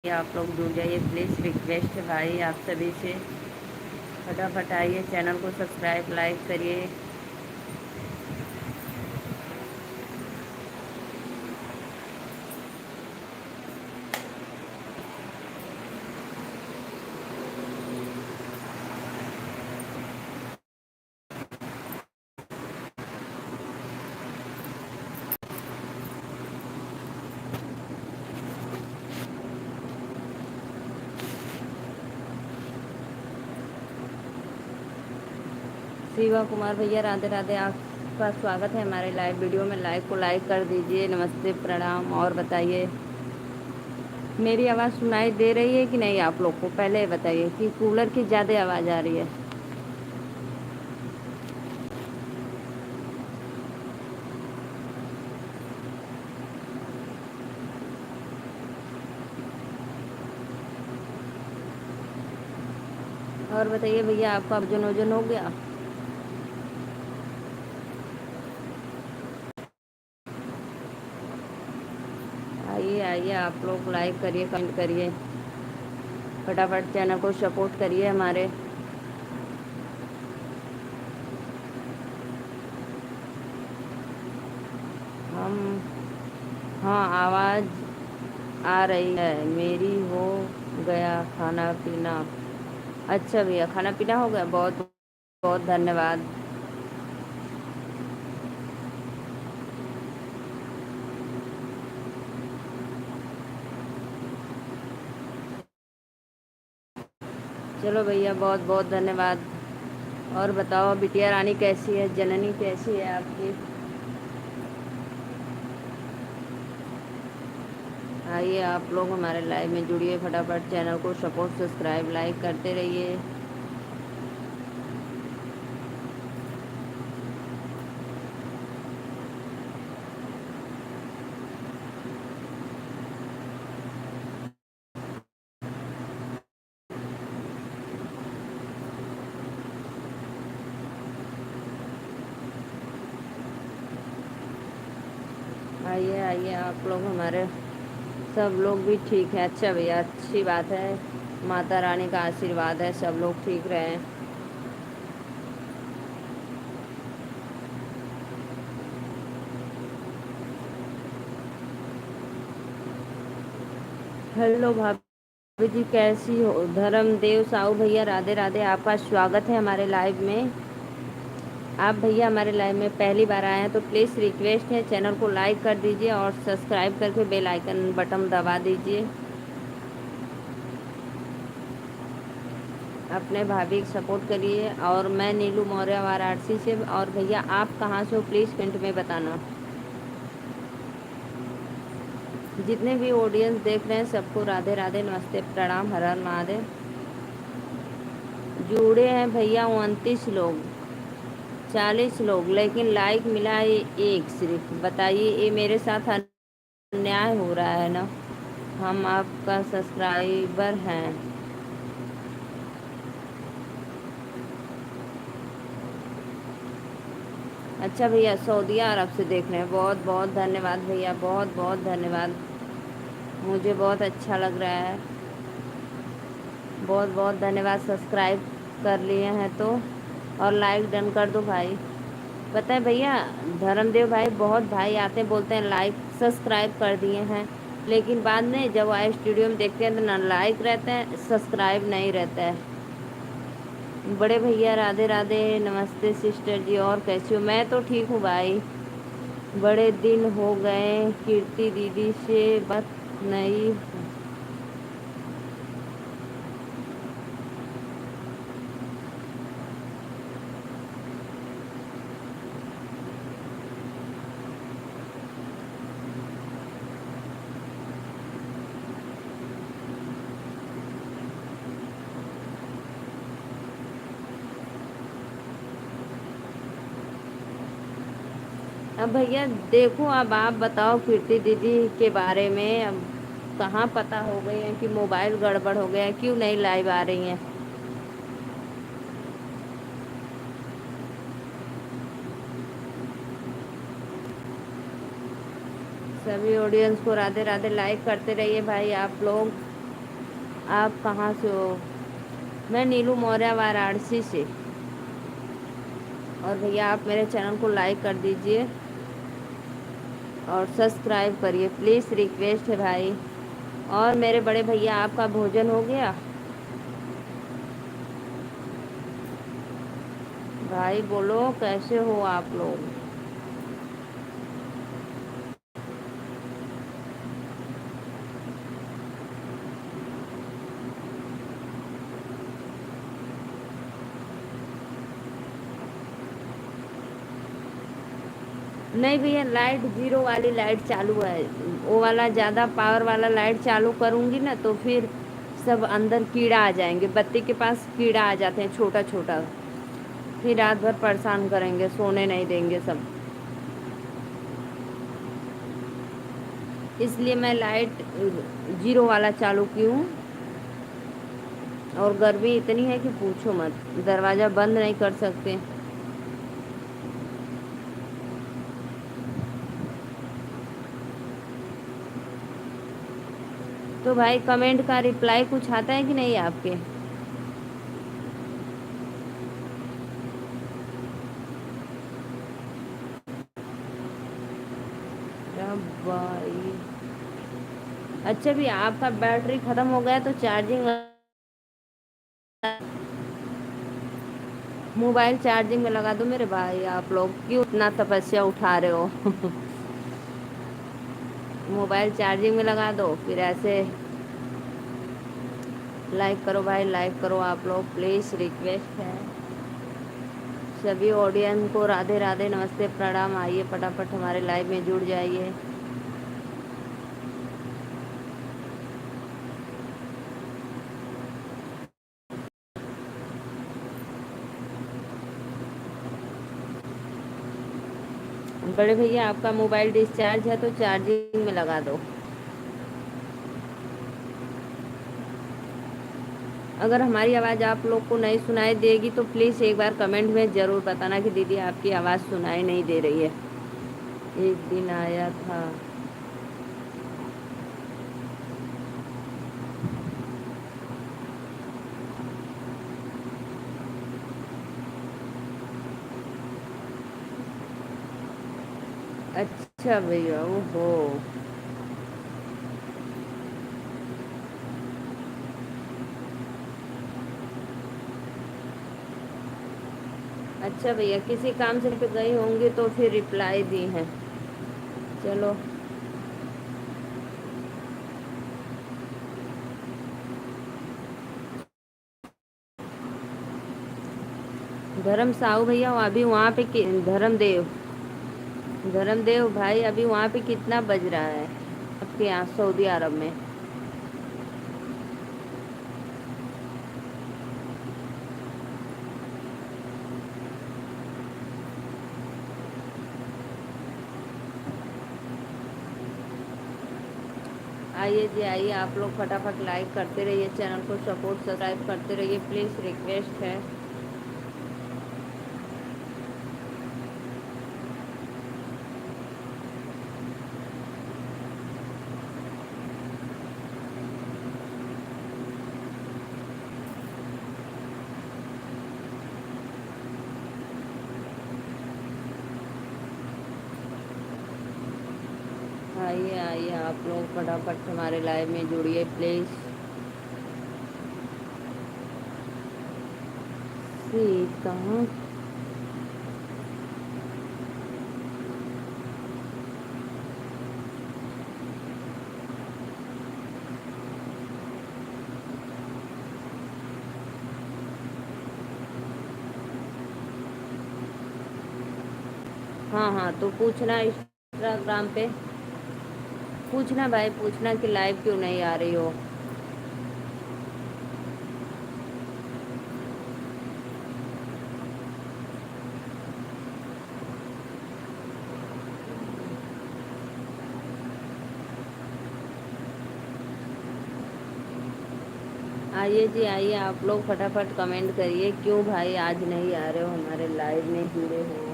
आप लोग जुड़ जाइए प्लीज़, रिक्वेस्ट है भाई आप सभी से। फटाफट आइए, चैनल को सब्सक्राइब लाइक करिए। शिवा कुमार भैया राधे राधे, आपका स्वागत है हमारे लाइव वीडियो में। लाइव को लाइक कर दीजिए। नमस्ते, प्रणाम। और बताइए, मेरी आवाज़ सुनाई दे रही है कि नहीं आप लोग को? पहले बताइए कि कूलर की ज़्यादा आवाज़ आ रही है। और बताइए भैया, आपका भोजन वोजन हो गया? आइए आइए, आप लोग लाइक करिए, कमेंट करिए, फटाफट चैनल को सपोर्ट करिए हमारे। हम हाँ, आवाज़ आ रही है मेरी। हो गया खाना पीना? अच्छा भैया, खाना पीना हो गया, बहुत बहुत धन्यवाद। चलो भैया, बहुत बहुत धन्यवाद। और बताओ, बिटिया रानी कैसी है? जननी कैसी है आपकी? आइए आप लोग हमारे लाइव में जुड़िए, फटाफट चैनल को सपोर्ट सब्सक्राइब लाइक करते रहिए। आइए आइए, आप लोग हमारे सब लोग भी ठीक है। अच्छा भैया, अच्छी बात है। माता रानी का आशीर्वाद है, सब लोग ठीक रहें। हेलो भाभी जी, कैसी हो? धर्मदेव साहू भैया राधे राधे, आपका स्वागत है हमारे लाइव में। आप भैया हमारे लाइव में पहली बार आए हैं तो प्लीज़ रिक्वेस्ट है, चैनल को लाइक कर दीजिए और सब्सक्राइब करके बेल आइकन बटन दबा दीजिए। अपने भाभी को सपोर्ट करिए। और मैं नीलू मौर्य वाराणसी से। और भैया आप कहाँ से हो प्लीज़ कमेंट में बताना। जितने भी ऑडियंस देख रहे हैं सबको राधे राधे, नमस्ते, प्रणाम, हर हर महादेव। जुड़े हैं भैया 29 लोग, 40 लोग, लेकिन लाइक मिला है एक सिर्फ। बताइए, ये मेरे साथ अन्याय हो रहा है ना? हम आपका सब्सक्राइबर हैं। अच्छा भैया, सऊदी अरब से देख रहे हैं, बहुत बहुत धन्यवाद भैया, बहुत बहुत धन्यवाद। मुझे बहुत अच्छा लग रहा है, बहुत बहुत धन्यवाद। सब्सक्राइब कर लिए हैं तो, और लाइक डन कर दो भाई। पता है भैया, धर्मदेव भाई, बहुत भाई आते हैं बोलते हैं लाइक सब्सक्राइब कर दिए हैं, लेकिन बाद में जब आए स्टूडियो में देखते हैं तो ना लाइक रहता है, सब्सक्राइब नहीं रहता है। बड़े भैया राधे राधे, नमस्ते सिस्टर जी, और कैसी हो? मैं तो ठीक हूँ भाई। बड़े दिन हो गए, कीर्ति दीदी से बात नहीं। अब भैया देखो, अब आप बताओ कीर्ति दीदी के बारे में। अब कहाँ पता हो गई है कि मोबाइल गड़बड़ हो गया है, क्यों नहीं लाइव आ रही हैं? सभी ऑडियंस को राधे राधे, लाइक करते रहिए भाई आप लोग। आप कहाँ से हो? मैं नीलू मौर्य, वाराणसी से। और भैया आप मेरे चैनल को लाइक कर दीजिए और सब्सक्राइब करिए प्लीज़, रिक्वेस्ट है भाई। और मेरे बड़े भैया आपका भोजन हो गया? भाई बोलो कैसे हो आप लोग? नहीं भैया, लाइट जीरो वाली लाइट चालू है। वो वाला ज़्यादा पावर वाला लाइट चालू करूँगी ना तो फिर सब अंदर कीड़ा आ जाएंगे, बत्ती के पास कीड़ा आ जाते हैं छोटा छोटा, फिर रात भर परेशान करेंगे, सोने नहीं देंगे सब। इसलिए मैं लाइट जीरो वाला चालू की हूँ। और गर्मी इतनी है कि पूछो मत, दरवाज़ा बंद नहीं कर सकते। तो भाई कमेंट का रिप्लाई कुछ आता है कि नहीं आपके? क्या भाई, अच्छा भी आपका बैटरी ख़त्म हो गया तो चार्जिंग, मोबाइल चार्जिंग में लगा दो मेरे भाई। आप लोग क्यों इतना तपस्या उठा रहे हो? मोबाइल चार्जिंग में लगा दो, फिर ऐसे लाइक करो भाई, लाइक करो आप लोग प्लीज़, रिक्वेस्ट है। सभी ऑडियंस को राधे राधे, नमस्ते, प्रणाम। आइए फटाफट हमारे लाइव में जुड़ जाइए। बड़े भैया आपका मोबाइल डिस्चार्ज है तो चार्जिंग में लगा दो। अगर हमारी आवाज़ आप लोग को नहीं सुनाई देगी तो प्लीज़ एक बार कमेंट में ज़रूर बताना कि दीदी आपकी आवाज़ सुनाई नहीं दे रही है। एक दिन आया था। अच्छा भैया, ओहो। अच्छा भैया, किसी काम से पे गई होंगी तो फिर रिप्लाई दी है। चलो, धर्म साहू भैया अभी वहाँ पे धर्मदेव, धर्मदेव भाई अभी वहाँ पे कितना बज रहा है आपके यहाँ सऊदी अरब में? आइए जी आइए, आप लोग फटाफट लाइक करते रहिए, चैनल को सपोर्ट सब्सक्राइब करते रहिए प्लीज़, रिक्वेस्ट है। आइए आइए, आप लोग फटाफट हमारे लाइव में जुड़िए प्लीज़। सीता, हाँ हाँ, तो पूछना इंस्टाग्राम पे, पूछना भाई, पूछना कि लाइव क्यों नहीं आ रही हो। आइए जी आइए, आप लोग फटाफट कमेंट करिए क्यों भाई आज नहीं आ रहे हो हमारे लाइव में जुड़े हो।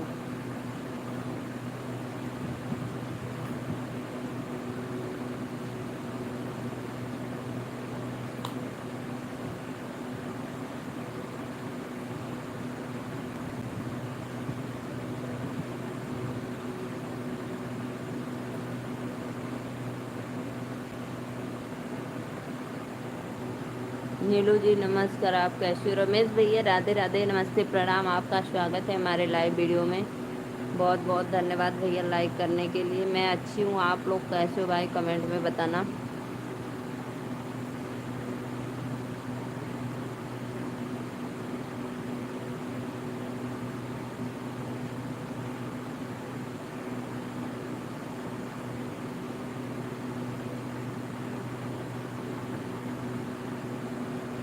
नीलू जी नमस्कार, आप कैसे हो? रमेश भैया राधे राधे, नमस्ते, प्रणाम, आपका स्वागत है हमारे लाइव वीडियो में। बहुत बहुत धन्यवाद भैया लाइक करने के लिए। मैं अच्छी हूँ, आप लोग कैसे हो भाई? कमेंट में बताना।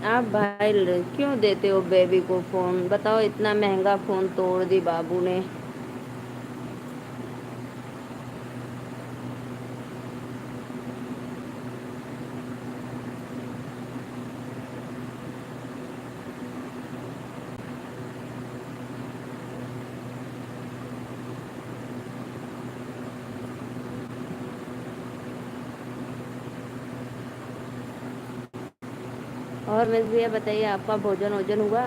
आप भाई क्यों देते हो बेबी को फ़ोन? बताओ, इतना महंगा फ़ोन तोड़ दी बाबू ने। और रमेश भैया बताइए, आपका भोजन वोजन हुआ?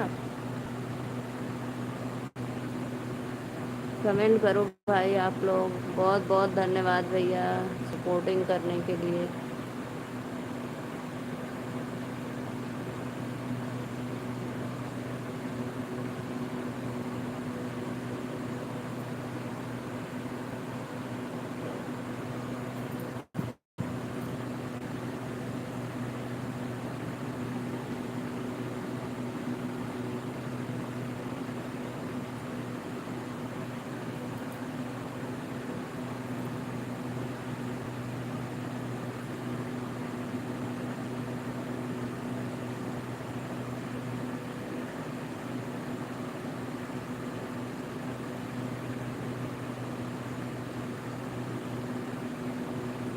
कमेंट करो भाई आप लोग। बहुत बहुत धन्यवाद भैया सपोर्टिंग करने के लिए।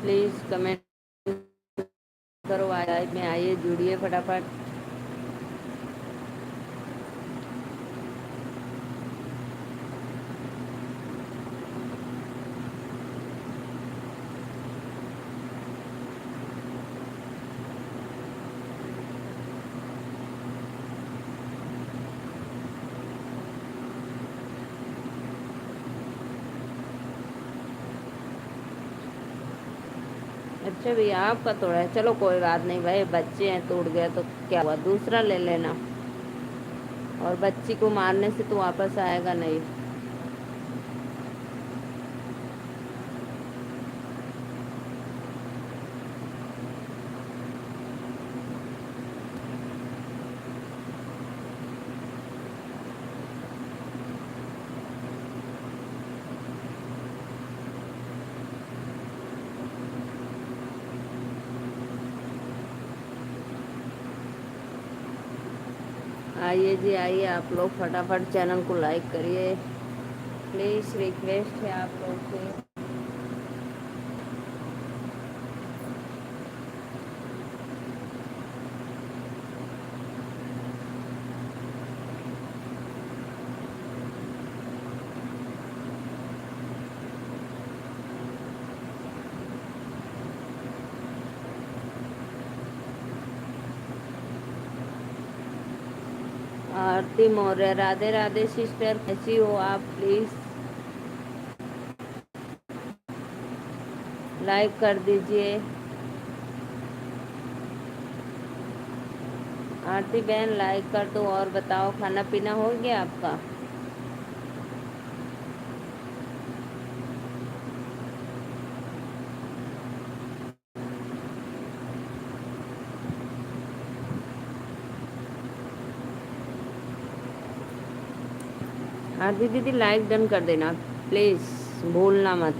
प्लीज़ कमेंट करो, लाइव में आइए, जुड़िए फटाफट। अच्छा भैया आपका तोड़ा है, चलो कोई बात नहीं भाई, बच्चे हैं, टूट गया तो क्या हुआ, दूसरा ले लेना। और बच्ची को मारने से तो वापस आएगा नहीं। आइए जी आइए, आप लोग फटाफट चैनल को लाइक करिए, प्लीज़ रिक्वेस्ट है आप लोग से। आरती मौर्य राधे राधे सिस्टर, कैसी हो आप? प्लीज़ लाइक कर दीजिए। आरती बहन लाइक कर दो। और बताओ, खाना पीना हो गया आपका? आरती दीदी लाइक डन कर देना प्लीज़, भूलना मत।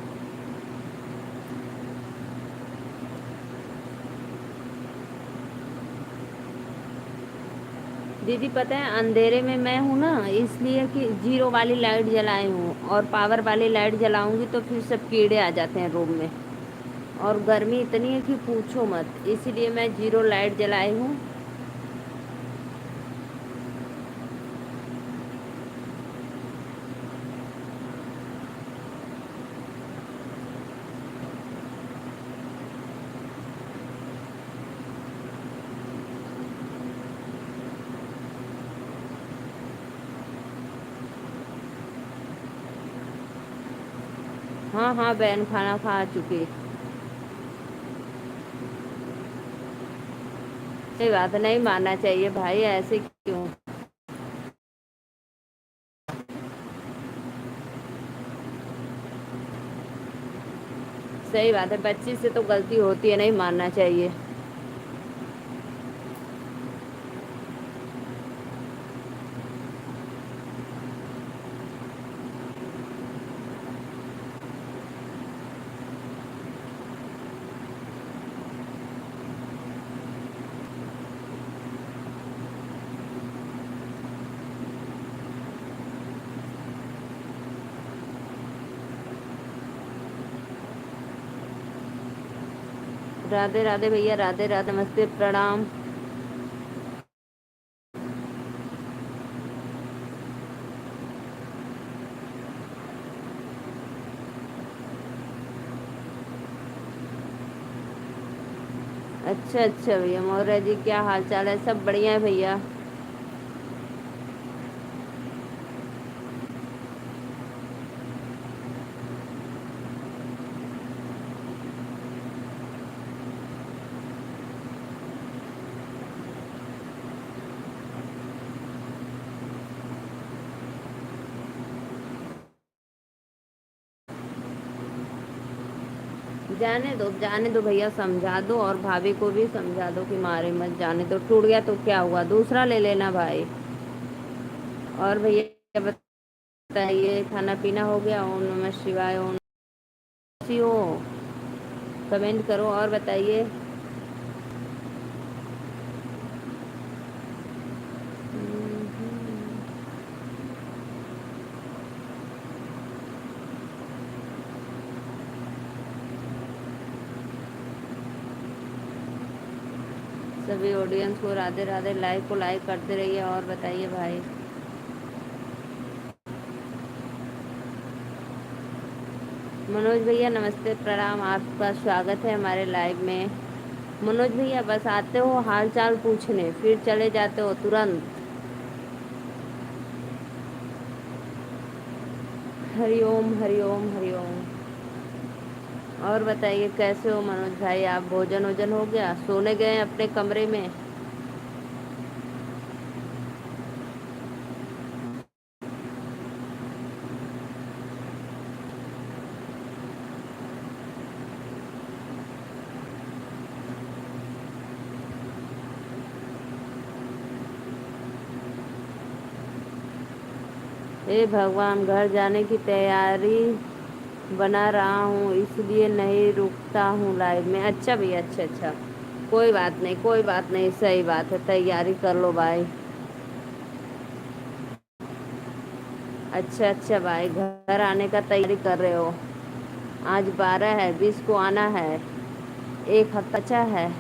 दीदी पता है अंधेरे में मैं हूँ ना, इसलिए कि जीरो वाली लाइट जलाई हूँ, और पावर वाली लाइट जलाऊंगी तो फिर सब कीड़े आ जाते हैं रूम में। और गर्मी इतनी है कि पूछो मत, इसीलिए मैं जीरो लाइट जलाई हूँ। हाँ हाँ बहन, खाना खा चुकी। सही बात है, नहीं मानना चाहिए भाई, ऐसे क्यों। सही बात है, बच्ची से तो गलती होती है, नहीं मानना चाहिए। राधे राधे भैया, राधे राधे, नमस्ते, प्रणाम। अच्छा अच्छा भैया, मौर्य जी क्या हाल चाल है, सब बढ़िया है भैया। जाने दो भैया, समझा दो, और भाभी को भी समझा दो कि मारे मत, जाने दो, टूट गया तो क्या हुआ, दूसरा ले लेना भाई। और भैया बताइए, खाना पीना हो गया? ओम नमः शिवाय, ओम कैसी हो, कमेंट करो और बताइए। सभी ऑडियंस को राधे राधे, लाइक को लाइक करते रहिए, और बताइए भाई। मनोज भैया नमस्ते, प्रणाम, आपका स्वागत है हमारे लाइव में। मनोज भैया बस आते हो हाल चाल पूछने, फिर चले जाते हो तुरंत। हरिओम हरिओम हरिओम। और बताइए कैसे हो मनोज भाई, आप भोजन वोजन हो गया, सोने गए अपने कमरे में? हे भगवान, घर जाने की तैयारी बना रहा हूँ, इसलिए नहीं रुकता हूँ लाइव में। अच्छा भैया, अच्छा अच्छा, कोई बात नहीं, कोई बात नहीं, सही बात है, तैयारी कर लो भाई। अच्छा अच्छा भाई, घर आने का तैयारी कर रहे हो? आज 12 है, 20 को आना है, एक हफ्ता अच्छा है।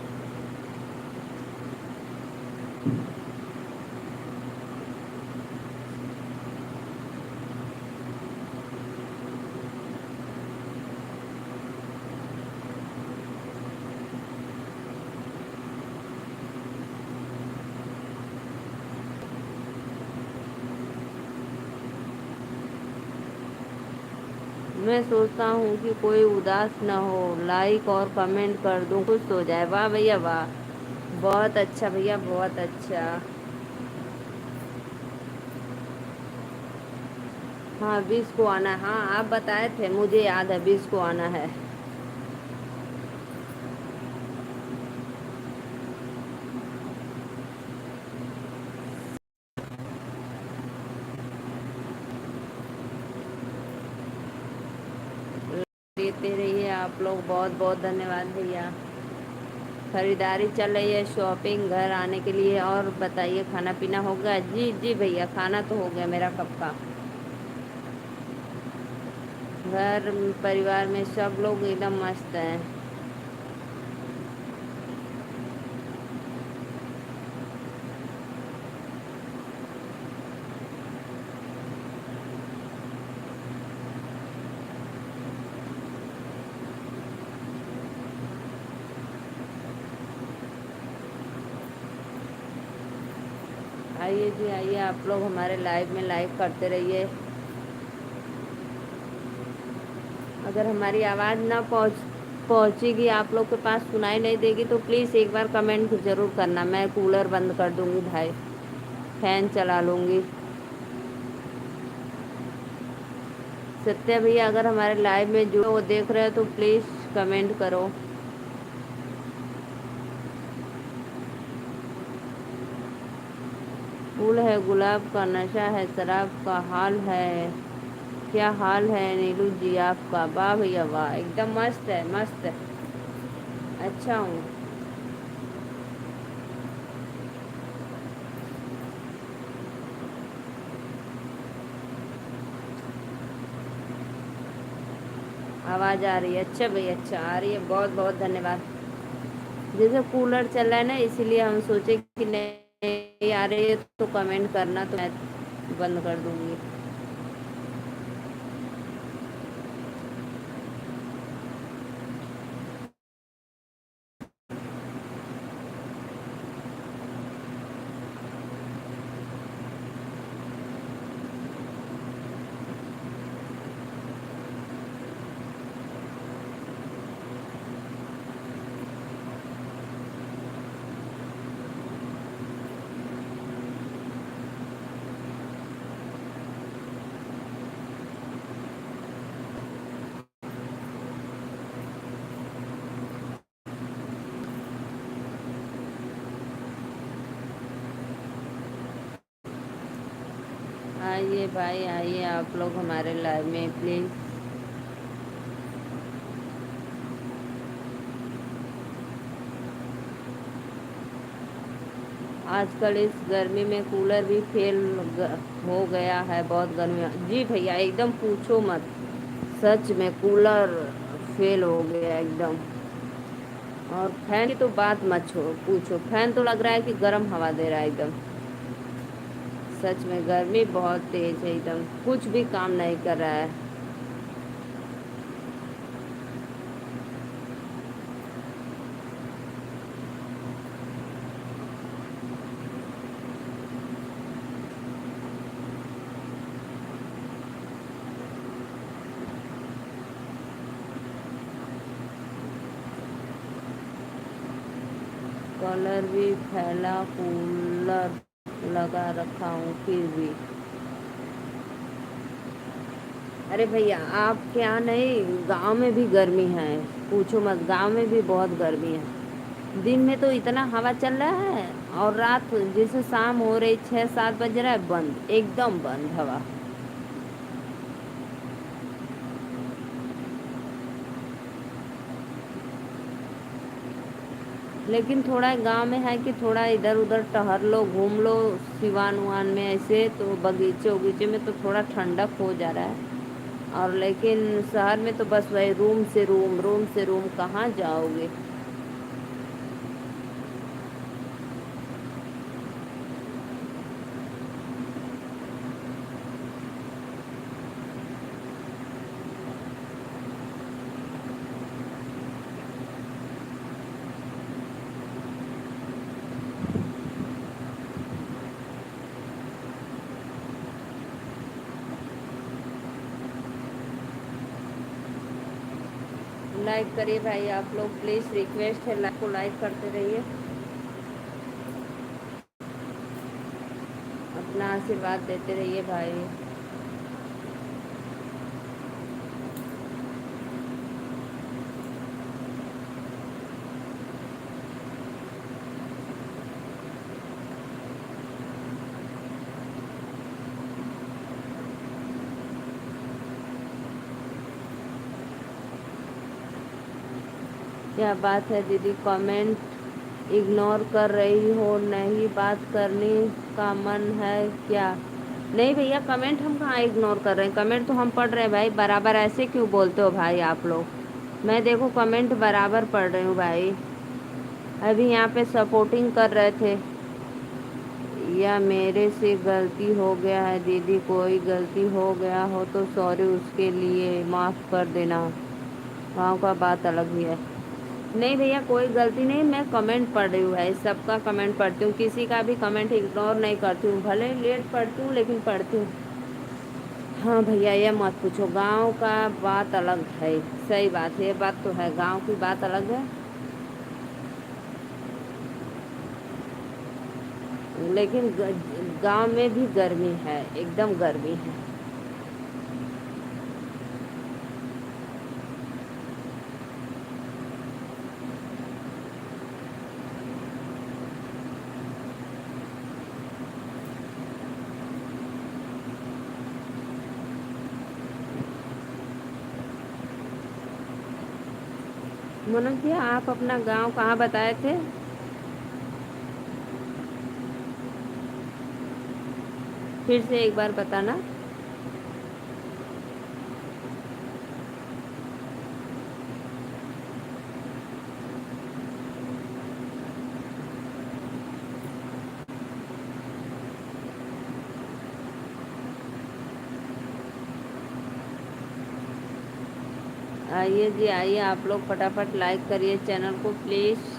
मैं सोचता हूँ कि कोई उदास न हो, लाइक और कमेंट कर दूँ, खुश हो जाए। वाह भैया वाह, बहुत अच्छा भैया, बहुत अच्छा। हाँ 20 को आना है, हाँ आप बताए थे, मुझे याद है 20 को आना है। देते रहिए आप लोग, बहुत बहुत धन्यवाद भैया। खरीदारी चल रही है, शॉपिंग घर आने के लिए। और बताइए खाना पीना हो गया? जी जी भैया, खाना तो हो गया मेरा कब का। घर परिवार में सब लोग एकदम मस्त हैं। आइए जी आइए, आप लोग हमारे लाइव में लाइक करते रहिए। अगर हमारी आवाज़ ना पहुँच पहुंचेगी आप लोग के पास, सुनाई नहीं देगी तो प्लीज़ एक बार कमेंट ज़रूर करना। मैं कूलर बंद कर दूंगी भाई, फैन चला लूंगी। सत्या भैया अगर हमारे लाइव में जो वो देख रहे हो तो प्लीज़ कमेंट करो। फूल है गुलाब का, नशा है शराब का, हाल है क्या हाल है नीलू जी आपका? वाह भैया वाह, एकदम मस्त है, मस्त है। अच्छा हूँ। आवाज़ आ रही है? अच्छा भैया, अच्छा आ रही है, बहुत बहुत धन्यवाद। जैसे कूलर चल रहा है ना, इसीलिए हम सोचे कि नहीं आ रही है तो कमेंट करना, तो मैं बंद कर दूंगी। आइए भाई, आइए आप लोग हमारे लाइव में प्लीज़। आजकल इस गर्मी में कूलर भी फेल हो गया है, बहुत गर्मी। जी भैया एकदम पूछो मत, सच में कूलर फेल हो गया एकदम। और फैन की तो बात मत छोड़ो, पूछो, फैन तो लग रहा है कि गर्म हवा दे रहा है एकदम। सच में गर्मी बहुत तेज है, एकदम कुछ भी काम नहीं कर रहा है। कॉलर भी फैला, कूलर लगा रखा हूँ फिर भी। अरे भैया आप क्या, नहीं गांव में भी गर्मी है, पूछो मत, गांव में भी बहुत गर्मी है। दिन में तो इतना हवा चल रहा है, और रात जैसे शाम हो रही, 6-7 बज रहा है, बंद, एकदम बंद हवा। लेकिन थोड़ा गांव में है कि थोड़ा इधर उधर टहर लो, घूम लो, सिवान उवान में ऐसे तो बगीचे उगीचे में तो थोड़ा ठंडक हो जा रहा है। और लेकिन शहर में तो बस वही रूम से रूम, रूम से रूम, कहाँ जाओगे। लाइक करिए भाई आप लोग प्लीज़, रिक्वेस्ट है, लाइक को लाइक करते रहिए, अपना आशीर्वाद देते रहिए भाई। क्या बात है दीदी, कमेंट इग्नोर कर रही हो? नहीं बात करने का मन है क्या? नहीं भैया, कमेंट हम कहाँ इग्नोर कर रहे हैं, कमेंट तो हम पढ़ रहे हैं भाई बराबर। ऐसे क्यों बोलते हो भाई आप लोग? मैं देखो कमेंट बराबर पढ़ रही हूँ भाई। अभी यहाँ पे सपोर्टिंग कर रहे थे। या मेरे से गलती हो गया है दीदी, कोई गलती हो गया हो तो सॉरी, उसके लिए माफ़ कर देना। गाँव का बात अलग ही है। नहीं भैया कोई गलती नहीं, मैं कमेंट पढ़ रही हूँ भाई, सबका कमेंट पढ़ती हूँ, किसी का भी कमेंट इग्नोर नहीं करती हूँ, भले लेट पढ़ती हूँ लेकिन पढ़ती हूँ। हाँ भैया, ये मत पूछो, गांव का बात अलग है। सही बात है, ये बात तो है, गांव की बात अलग है। लेकिन गांव में भी गर्मी है, एकदम गर्मी है। मनोज जी, आप अपना गांव कहाँ बताए थे? फिर से एक बार बताना। आइए जी, आइए, आप लोग फटाफट लाइक करिए चैनल को प्लीज़।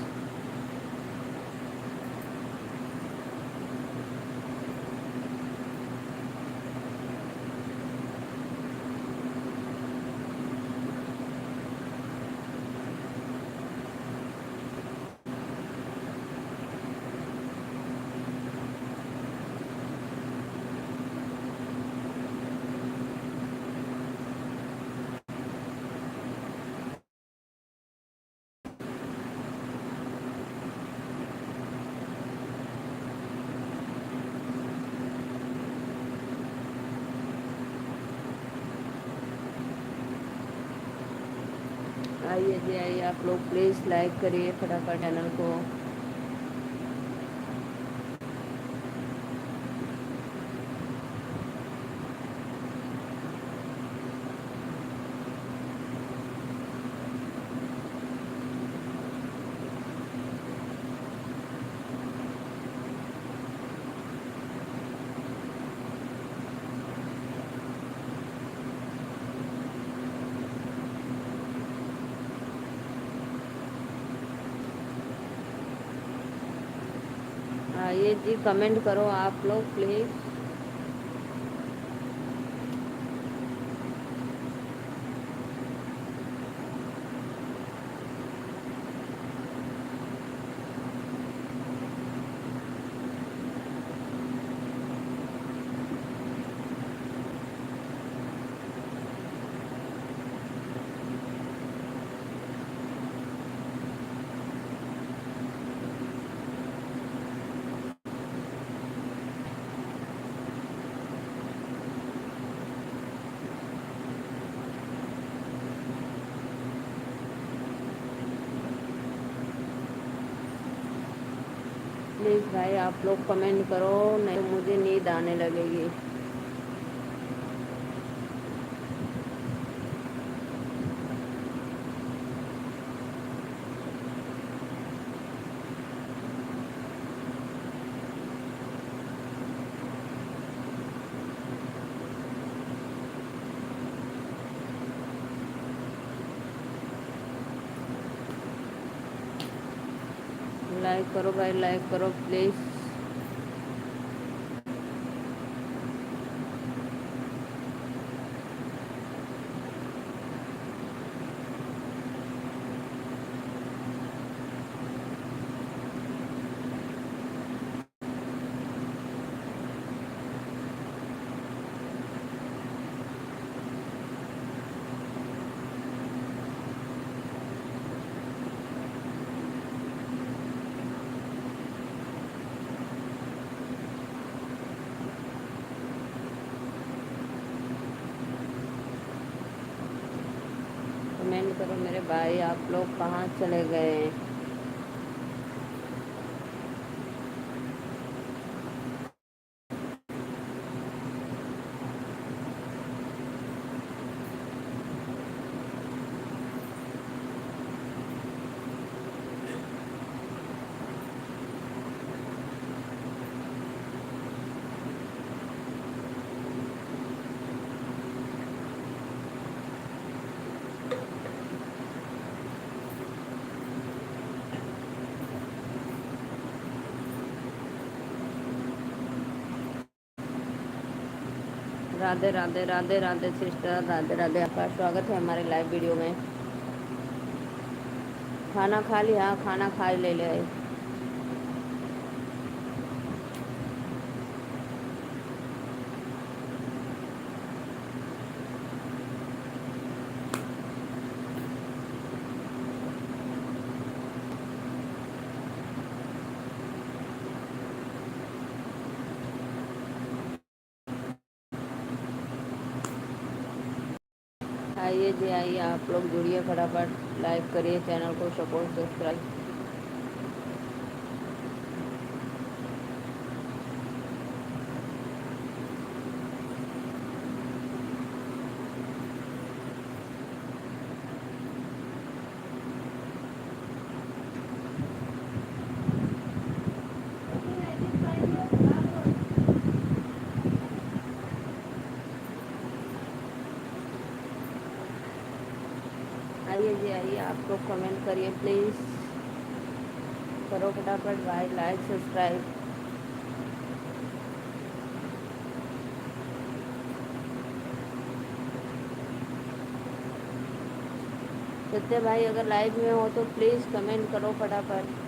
आइए जी, आइए, आप लोग प्लीज़ लाइक करिए फटाफट चैनल को। आइए जी, कमेंट करो आप लोग प्लीज़। प्लीज़ भाई, आप लोग कमेंट करो, नहीं तो मुझे नींद आने लगेगी। लाइक करो भाई, लाइक करो प्लीज़। कमेंट करो मेरे भाई, आप लोग कहाँ चले गए? राधे राधे राधे राधे सिस्टर, राधे राधे। आपका स्वागत है हमारे लाइव वीडियो में। खाना खा लिया? हाँ, खाना खा ही ले ले। आइए जी आइए, आप लोग जुड़िए, फटाफट लाइक करिए, चैनल को सपोर्ट सब्सक्राइब। आइए जी आइए, आप लोग कमेंट करिए प्लीज़, करो फटाफट भाई लाइक सब्सक्राइब। सत्य भाई अगर लाइव में हो तो प्लीज़ कमेंट करो फटाफट।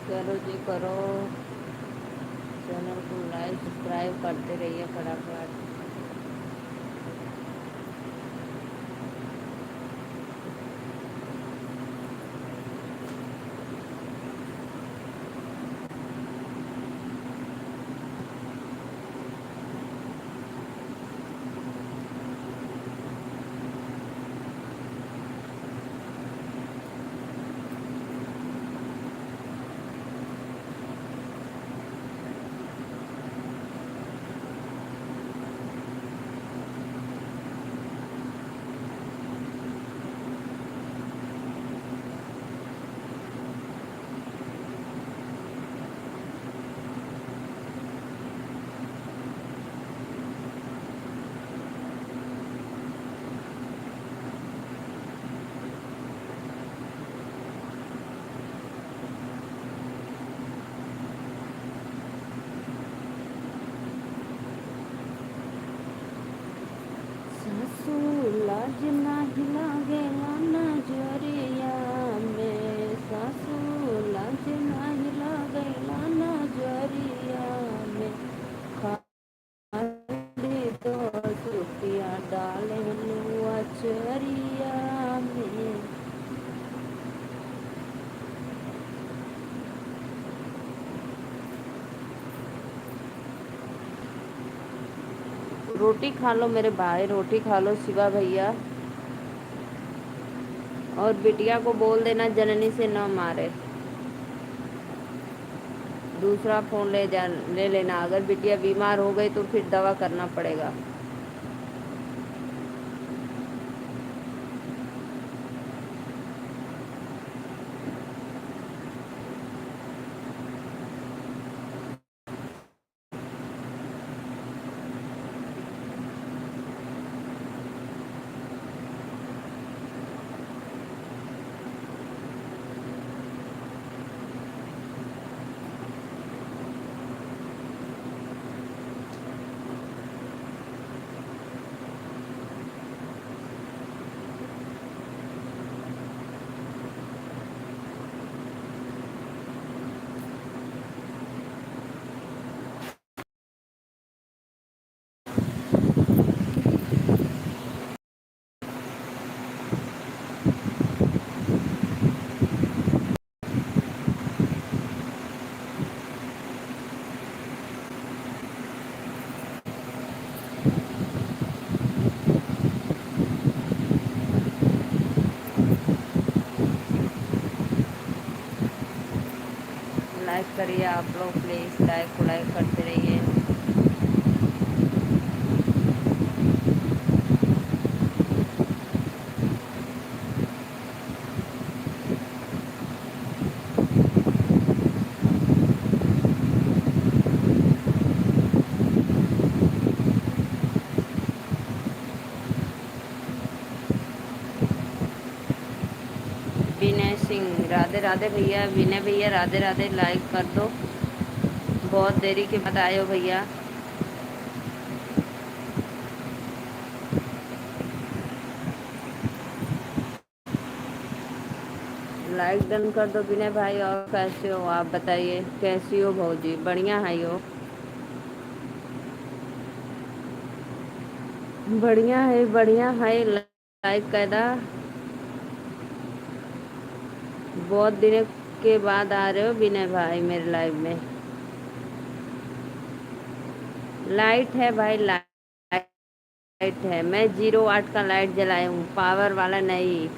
चलो जी करो, चैनल को लाइक सब्सक्राइब करते रहिए फटाफट। सासू लाज नाही लागेला नजरिया में, सासू लाज नाही लागेला नजरिया में, खाली तो सुतिया डाले अचरिया में। रोटी खा लो मेरे भाई, रोटी खा लो शिवा भैया, और बिटिया को बोल देना जननी से न मारे। दूसरा फ़ोन ले लेना, अगर बिटिया बीमार हो गई तो फिर दवा करना पड़ेगा। करिए आप लोग, प्लीज़ लाइक करते रहिए। विनय सिंह, राधे राधे भैया। विनय भैया राधे राधे, लाइक कर दो। बहुत देरी के बाद आए हो भैया। लाइक डन कर दो विनय भाई। और कैसे हो आप बताइए, कैसी हो भौजी? बढ़िया है हो? बढ़िया है, बढ़िया है। लाइक कैदा, बहुत दिनों के बाद आ रहे हो विनय भाई मेरे लाइव में। लाइट है भाई, लाइट है। मैं 0 वाट का लाइट जलाया हूँ, पावर वाला नहीं।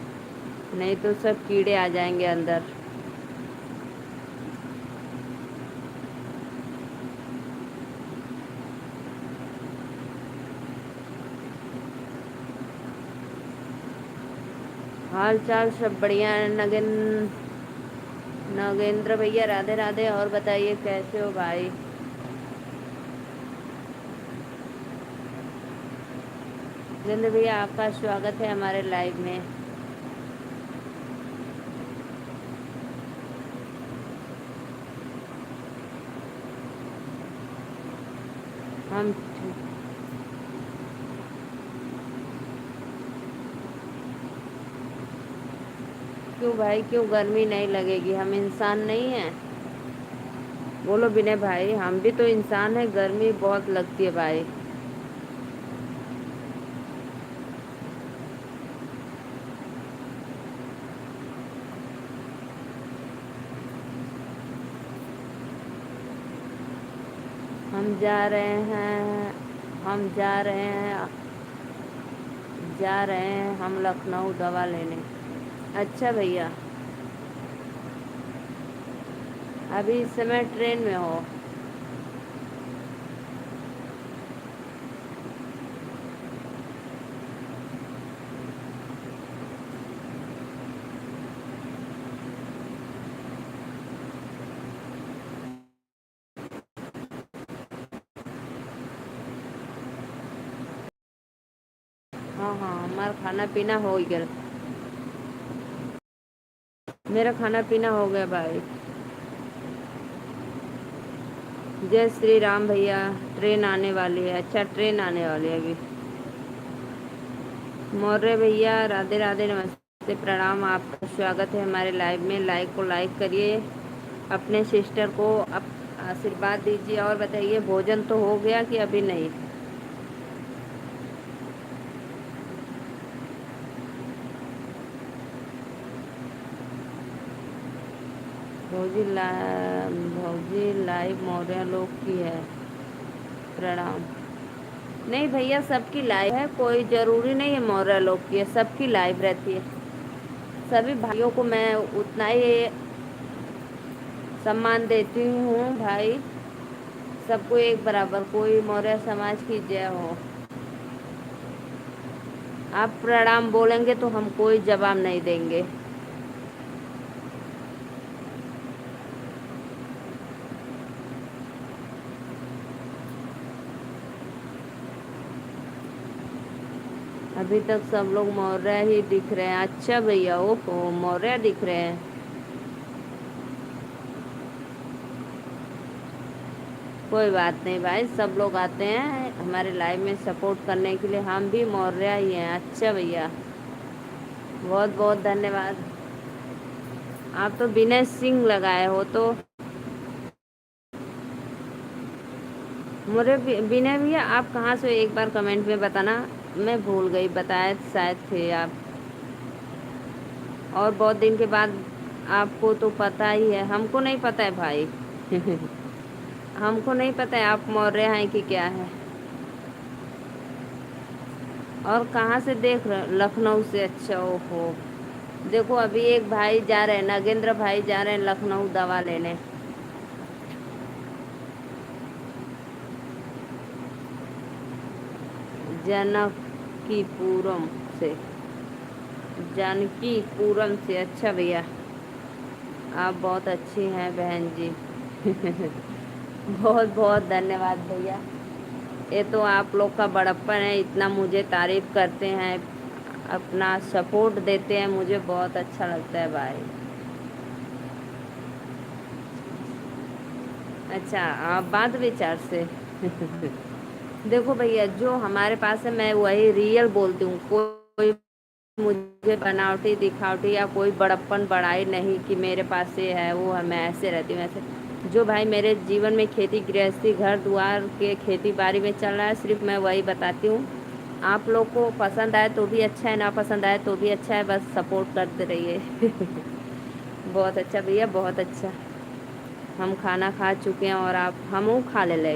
नहीं तो सब कीड़े आ जाएंगे अंदर। हाल चाल सब बढ़िया है। नगेंद्र भैया राधे राधे। और बताइए कैसे हो भाई? नगेंद्र भैया आपका स्वागत है हमारे लाइव में। हम क्यों भाई, क्यों गर्मी नहीं लगेगी? हम इंसान नहीं हैं? बोलो विनय भाई, हम भी तो इंसान है, गर्मी बहुत लगती है भाई। हम जा रहे हैं, हम जा रहे हैं हम लखनऊ दवा लेने। अच्छा भैया, अभी इस समय ट्रेन में हो? हाँ हाँ, हमारा खाना पीना हो गया। मेरा खाना पीना हो गया भाई। जय श्री राम भैया। ट्रेन आने वाली है? अच्छा, ट्रेन आने वाली है अभी। मौर्य भैया राधे राधे, नमस्ते, प्रणाम। आपका स्वागत है हमारे लाइव में। लाइक को लाइक करिए, अपने सिस्टर को आशीर्वाद दीजिए। और बताइए, भोजन तो हो गया कि अभी नहीं? भौजी लाइव मौर्य लोग की है, प्रणाम। नहीं भैया, सबकी लाइव है, कोई ज़रूरी नहीं है मौर्य लोग की है, सबकी लाइव रहती है। सभी भाइयों को मैं उतना ही सम्मान देती हूँ भाई। सबको एक बराबर, कोई मौर्य समाज की जय हो। आप प्रणाम बोलेंगे तो हम कोई जवाब नहीं देंगे। अभी तक सब लोग मौर्य ही दिख रहे हैं। अच्छा भैया, ओहो, मौर्य दिख रहे हैं। कोई बात नहीं भाई, सब लोग आते हैं हमारे लाइव में सपोर्ट करने के लिए। हम भी मौर्य ही हैं। अच्छा भैया, बहुत बहुत धन्यवाद। आप तो विनय सिंह लगाए हो तो। मोरे विनय भैया, आप कहाँ से हो? एक बार कमेंट में बताना, मैं भूल गई, बताए शायद थे आप। और बहुत दिन के बाद। आपको तो पता ही है, हमको नहीं पता है भाई। हमको नहीं पता है आप मौर्य हैं कि क्या है। और कहाँ से देख रहे हो? लखनऊ से? अच्छा, ओहो। देखो अभी एक भाई जा रहे हैं, नगेंद्र भाई जा रहे हैं लखनऊ दवा लेने। जनकीपुरम से। जानकीपुरम से, अच्छा भैया, आप बहुत अच्छी हैं बहन जी। बहुत बहुत धन्यवाद भैया। ये तो आप लोग का बड़प्पन है, इतना मुझे तारीफ करते हैं, अपना सपोर्ट देते हैं, मुझे बहुत अच्छा लगता है भाई। अच्छा, आप बात विचार से। देखो भैया, जो हमारे पास है मैं वही रियल बोलती हूँ। कोई मुझे बनावटी दिखावटी या कोई बड़प्पन बड़ाई नहीं कि मेरे पास ये है वो है, मैं ऐसे रहती हूँ ऐसे। जो भाई मेरे जीवन में खेती गृहस्थी घर द्वार के खेती बाड़ी में चल रहा है, सिर्फ मैं वही बताती हूँ। आप लोग को पसंद आए तो भी अच्छा है, ना पसंद आए तो भी अच्छा है, बस सपोर्ट करते रहिए। बहुत अच्छा भैया, बहुत अच्छा। हम खाना खा चुके हैं और आप हमू खा ले ले।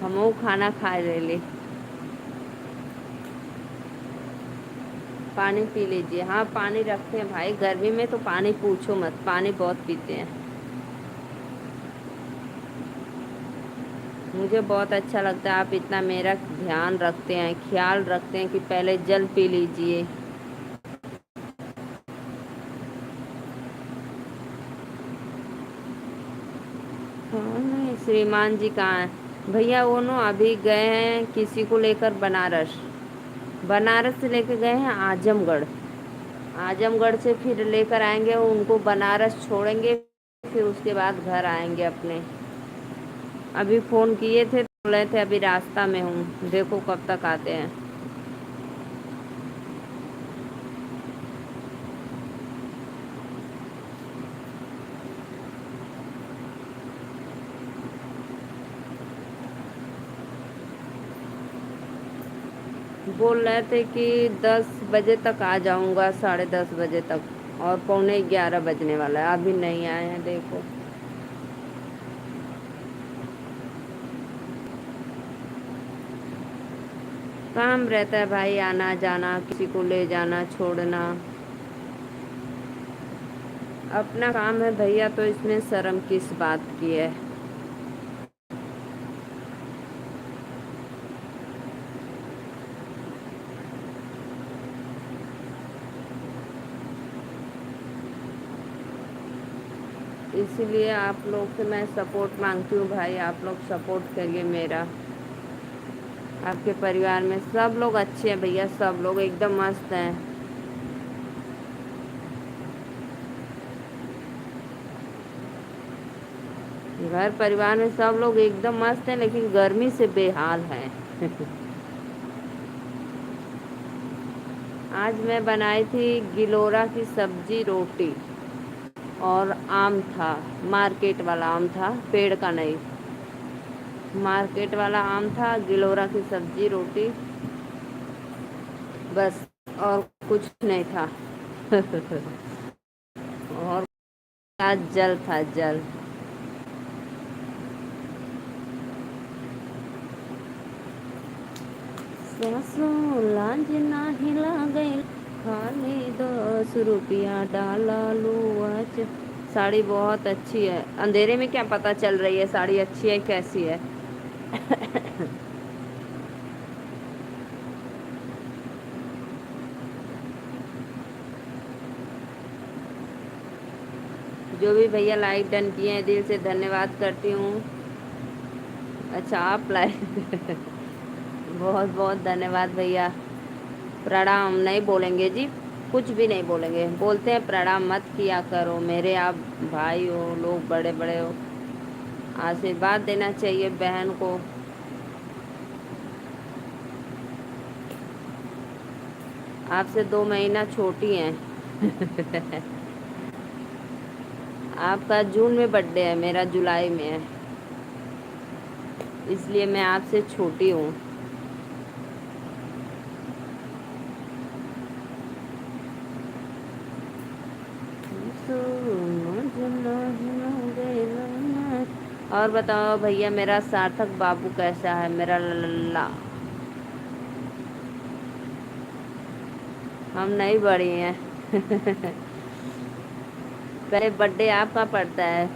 हमू खाना खा ले ले। पानी पी लीजिए। हाँ, पानी रखते हैं भाई, गर्मी में तो पानी पूछो मत, पानी बहुत पीते हैं। मुझे बहुत अच्छा लगता है, आप इतना मेरा ध्यान रखते हैं, ख्याल रखते हैं कि पहले जल पी लीजिए। हाँ, नहीं श्रीमान जी कहाँ हैं भैया? वो नो अभी गए हैं किसी को लेकर बनारस। बनारस से लेकर गए हैं आजमगढ़। आजमगढ़ से फिर लेकर आएंगे उनको, बनारस छोड़ेंगे, फिर उसके बाद घर आएंगे अपने। अभी फ़ोन किए थे तो बोले थे अभी रास्ता में हूँ, देखो कब तक आते हैं। बोल रहे थे कि 10 बजे तक आ जाऊंगा, 10:30 बजे तक, और 11:15 बजने वाला है, अभी नहीं आए हैं, देखो। काम रहता है भाई, आना जाना, किसी को ले जाना छोड़ना, अपना काम है भैया, तो इसमें शर्म किस बात की है। इसीलिए आप लोग से मैं सपोर्ट मांगती हूँ भाई, आप लोग सपोर्ट करिए मेरा। आपके परिवार में सब लोग अच्छे हैं भैया, सब लोग एकदम मस्त हैं। घर परिवार में सब लोग एकदम मस्त हैं, लेकिन गर्मी से बेहाल हैं। आज मैं बनाई थी गिलोरा की सब्जी रोटी, और आम था, मार्केट वाला आम था, पेड़ का नहीं, मार्केट वाला आम था, गिलोरा की सब्जी रोटी, बस, और कुछ नहीं था। और आज जल था, जल। सासों लाज नाही लागल, खाली 10 रुपया डाला लो आज। साड़ी बहुत अच्छी है, अंधेरे में क्या पता चल रही है साड़ी अच्छी है कैसी है। जो भी भैया लाइक डन किए हैं, दिल से धन्यवाद करती हूँ। अच्छा, आप लाइक। बहुत बहुत धन्यवाद भैया। प्रणाम नहीं बोलेंगे जी, कुछ भी नहीं बोलेंगे, बोलते हैं प्रणाम मत किया करो, मेरे आप भाई हो, लोग बड़े बड़े हो, आशीर्वाद देना चाहिए बहन को। आपसे 2 महीना छोटी हैं। आपका जून में बर्थडे है, मेरा जुलाई में है, इसलिए मैं आपसे छोटी हूँ। और बताओ भैया, मेरा सार्थक बाबू कैसा है, मेरा लल्ला? हम नहीं बड़ी हैं। पहले बर्थडे आपका पड़ता है।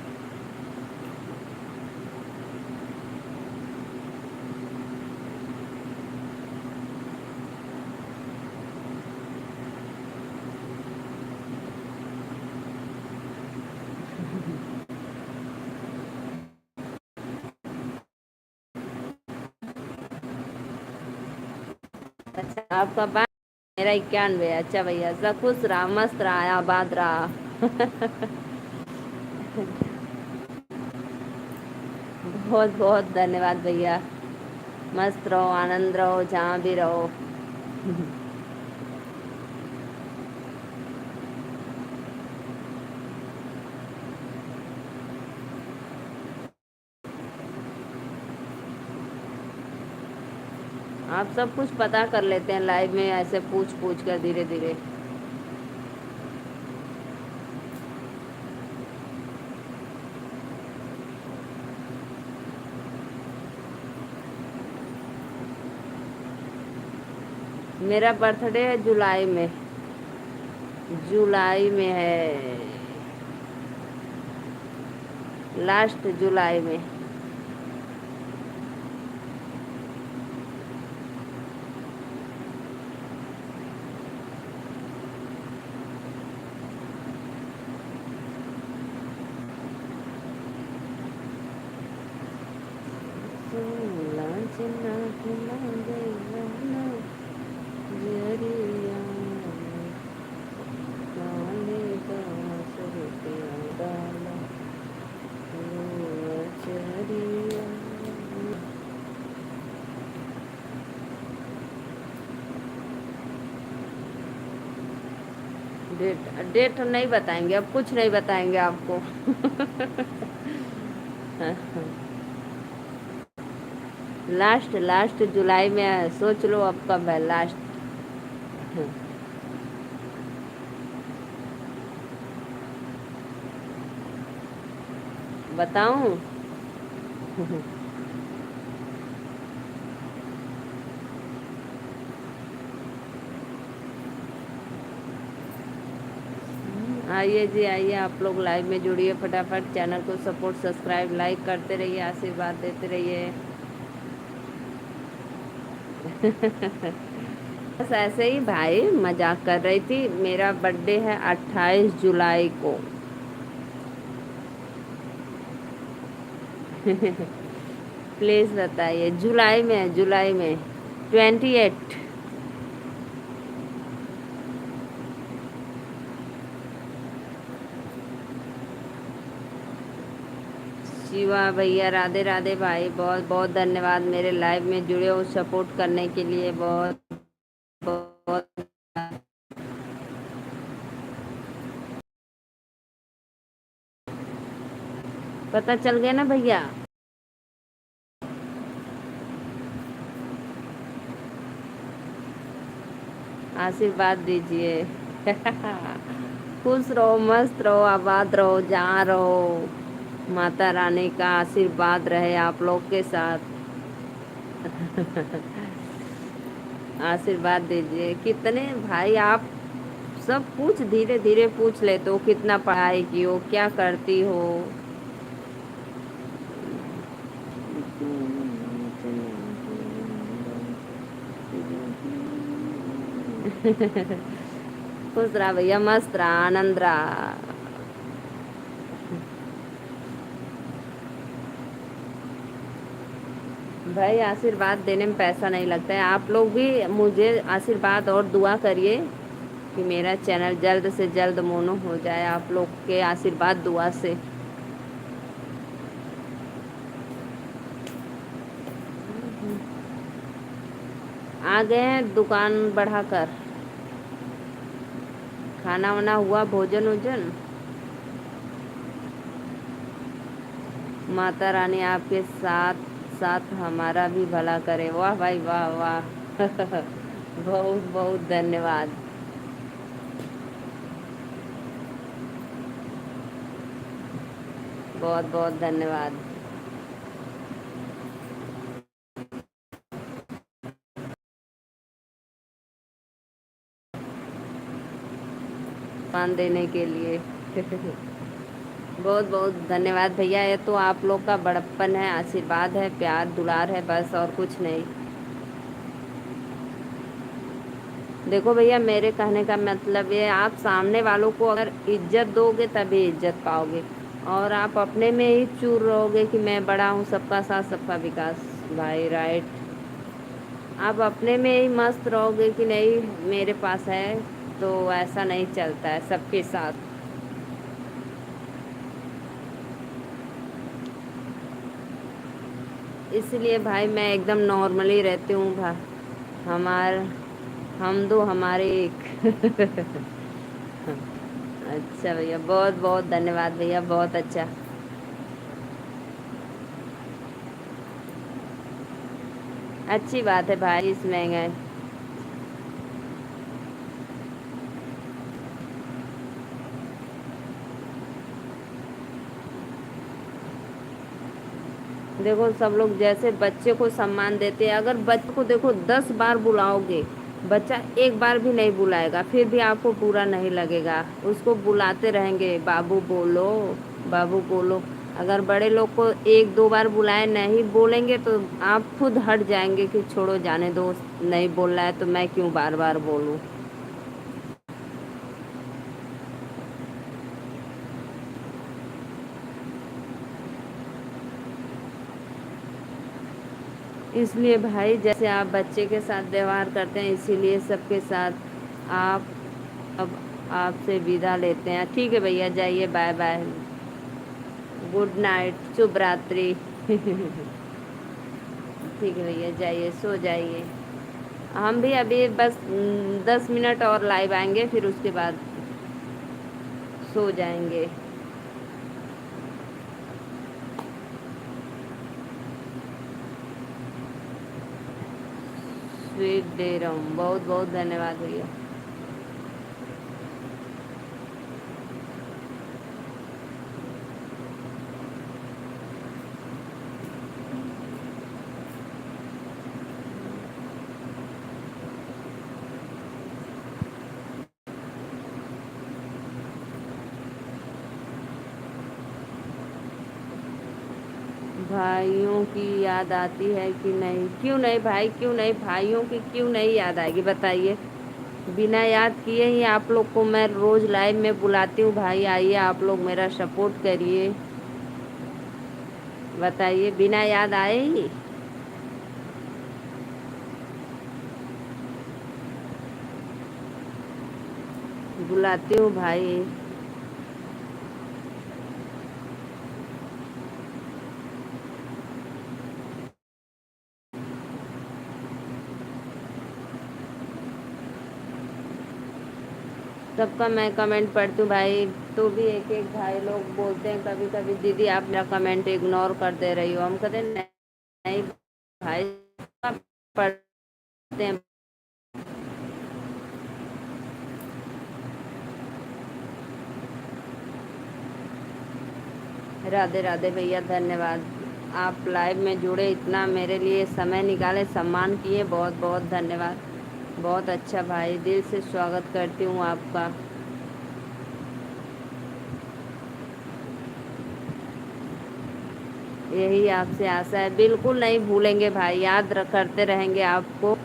अच्छा आपका बात, मेरा 91। अच्छा भैया, सब खुश रहा, मस्त रहा, आबाद रहा। बहुत बहुत धन्यवाद भैया। मस्त रहो, आनंद रहो, जहाँ भी रहो। आप सब कुछ पता कर लेते हैं लाइव में, ऐसे पूछ पूछ कर धीरे धीरे। मेरा बर्थडे है जुलाई में। जुलाई में है, लास्ट जुलाई में। डेट डेट नहीं बताएंगे, अब कुछ नहीं बताएंगे आपको। लास्ट लास्ट जुलाई में है, सोच लो अब कब है लास्ट। बताऊं? आइए जी, आइए आप लोग लाइव में जुड़िए, फटाफट चैनल को सपोर्ट, सब्सक्राइब, लाइक करते रहिए, आशीर्वाद देते रहिए। बस ऐसे ही भाई, मजाक कर रही थी। मेरा बर्थडे है 28 जुलाई को। प्लीज बताइए, जुलाई में है, जुलाई में 28। शिवा भैया, राधे राधे भाई, बहुत बहुत धन्यवाद मेरे लाइव में जुड़े हो, सपोर्ट करने के लिए बहुत बहुत। पता चल गया ना भैया? आशीर्वाद दीजिए। खुश रहो, मस्त रहो, आबाद रहो, जहाँ रहो। माता रानी का आशीर्वाद रहे आप लोग के साथ। आशीर्वाद दीजिए। कितने भाई आप सब पूछ, धीरे धीरे पूछ लेते हो, कितना पढ़ाई की हो, क्या करती हो। खुश रहा भैया, मस्त रहा, आनंद रहा। भाई आशीर्वाद देने में पैसा नहीं लगता है, आप लोग भी मुझे आशीर्वाद और दुआ करिए कि मेरा चैनल जल्द से जल्द मोनो हो जाए, आप लोग के आशीर्वाद दुआ से। आ गए हैं दुकान बढ़ाकर। खाना वाना हुआ, भोजन वोजन? माता रानी आपके साथ साथ हमारा भी भला करे। वाह भाई, वाह वाह। बहुत बहुत धन्यवाद। बहुत बहुत धन्यवाद। पान देने के लिए। बहुत बहुत धन्यवाद भैया, ये तो आप लोग का बड़प्पन है, आशीर्वाद है, प्यार दुलार है, बस और कुछ नहीं। देखो भैया, मेरे कहने का मतलब ये, आप सामने वालों को अगर इज्जत दोगे तभी इज्जत पाओगे, और आप अपने में ही चूर रहोगे कि मैं बड़ा हूँ, सबका साथ सबका विकास। भाई राइट। आप अपने में ही मस्त रहोगे कि नहीं मेरे पास है, तो ऐसा नहीं चलता है सबके साथ। इसलिए भाई मैं एकदम नॉर्मली रहती हूँ भाई। हमार हम दो हमारे एक। अच्छा भैया, बहुत बहुत धन्यवाद भैया, बहुत अच्छा। अच्छी बात है भाई, इसमें है। देखो सब लोग जैसे बच्चे को सम्मान देते हैं, अगर बच्चे को देखो 10 बार बुलाओगे, बच्चा एक बार भी नहीं बुलाएगा, फिर भी आपको बुरा नहीं लगेगा। उसको बुलाते रहेंगे, बाबू बोलो, बाबू बोलो। अगर बड़े लोग को 1 2 बार बुलाए नहीं बोलेंगे तो आप खुद हट जाएंगे कि छोड़ो जाने दो, नहीं बोल रहा है तो मैं क्यों बार बार बोलूं। इसलिए भाई जैसे आप बच्चे के साथ व्यवहार करते हैं, इसीलिए सबके साथ आप, अब आपसे विदा लेते हैं। ठीक है भैया, जाइए, बाय बाय। गुड नाइट, शुभ रात्रि। ठीक है भैया, जाइए, सो जाइए। हम भी अभी बस 10 मिनट और लाइव आएंगे, फिर उसके बाद सो जाएंगे। स्वीट दे रहा हूँ, बहुत बहुत धन्यवाद भैया। भाइयों की याद आती है कि नहीं? क्यों नहीं भाई, क्यों नहीं, भाइयों की क्यों नहीं याद आएगी बताइए। बिना याद किए ही आप लोग को मैं रोज लाइव में बुलाती हूँ, भाई आइए आप लोग मेरा सपोर्ट करिए। बताइए, बिना याद आए ही बुलाती हूँ भाई। सबका मैं कमेंट पढ़ती हूँ भाई, तो भी एक एक भाई लोग बोलते हैं कभी कभी, दीदी आप मेरा कमेंट इग्नोर कर दे रही हो। हम कहते हैं नहीं भाई, सब पढ़ते हैं। राधे राधे भैया, धन्यवाद। आप लाइव में जुड़े, इतना मेरे लिए समय निकाले, सम्मान किए, बहुत बहुत धन्यवाद। बहुत अच्छा भाई, दिल से स्वागत करती हूँ आपका। यही आपसे आशा है, बिल्कुल नहीं भूलेंगे भाई, याद करते रहेंगे आपको।